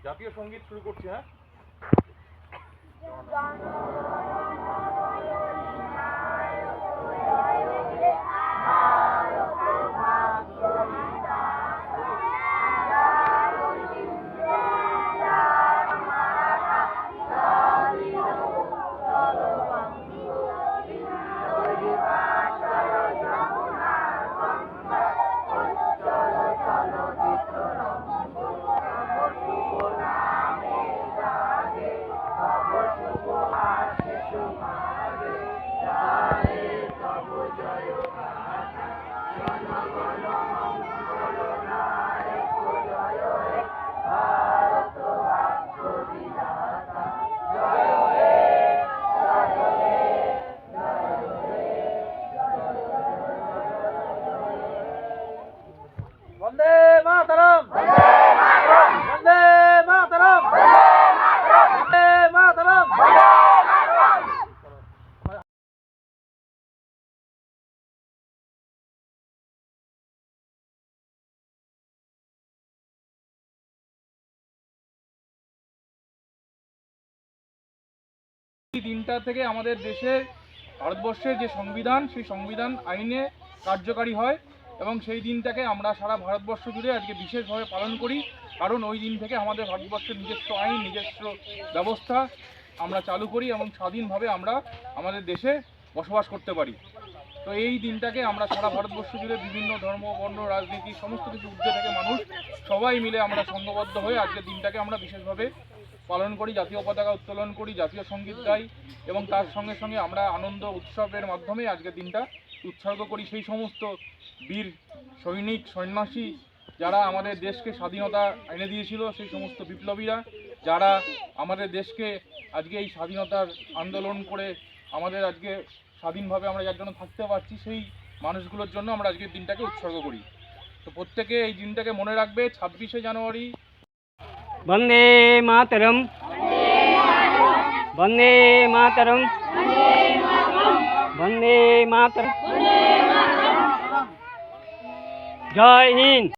জাতীয় সঙ্গীত শুরু করছি। হ্যাঁ, বন্দে মাতরম, বন্দে মাতরম, বন্দে মাতরম, বন্দে মাতরম, বন্দে মাতরম। এই দিনটা থেকে আমাদের দেশে ভারতবর্ষের যে সংবিধান, সেই সংবিধান আইনে কার্যকারী হয় এবং সেই দিনটাকে আমরা সারা ভারতবর্ষ জুড়ে আজকে বিশেষভাবে পালন করি। কারণ ওই দিন থেকে আমাদের ভারতবর্ষের নিজস্ব আইন, নিজস্ব ব্যবস্থা আমরা চালু করি এবং স্বাধীনভাবে আমরা আমাদের দেশে বসবাস করতে পারি। তো এই দিনটাকে আমরা সারা ভারতবর্ষ জুড়ে বিভিন্ন ধর্ম, বর্ণ, রাজনীতি সমস্ত কিছু ঊর্ধ্বে থেকে মানুষ সবাই মিলে আমরা সংঘবদ্ধ হয়ে আজকের দিনটাকে আমরা বিশেষভাবে পালন করি, জাতীয় পতাকা উত্তোলন করি, জাতীয় সঙ্গীত গাই এবং তার সঙ্গে সঙ্গে আমরা আনন্দ উৎসবের মাধ্যমে আজকের দিনটা উৎসর্গ করি সেই সমস্ত বীর সৈনিক, সন্ন্যাসী যারা আমাদের দেশকে স্বাধীনতা এনে দিয়েছিল, সেই সমস্ত বিপ্লবীরা যারা আমাদের দেশকে আজকে এই স্বাধীনতার আন্দোলন করে আমাদের আজকে স্বাধীনভাবে আমরা যার জন্য থাকতে পারছি, সেই মানুষগুলোর জন্য আমরা আজকের দিনটাকে উৎসর্গ করি। তো প্রত্যেকে এই দিনটাকে মনে রাখবে। 26শে জানুয়ারি বন্দে মাতরম, বন্দে মাতরম, বন্দে মাতরম, জয় হিন্দ।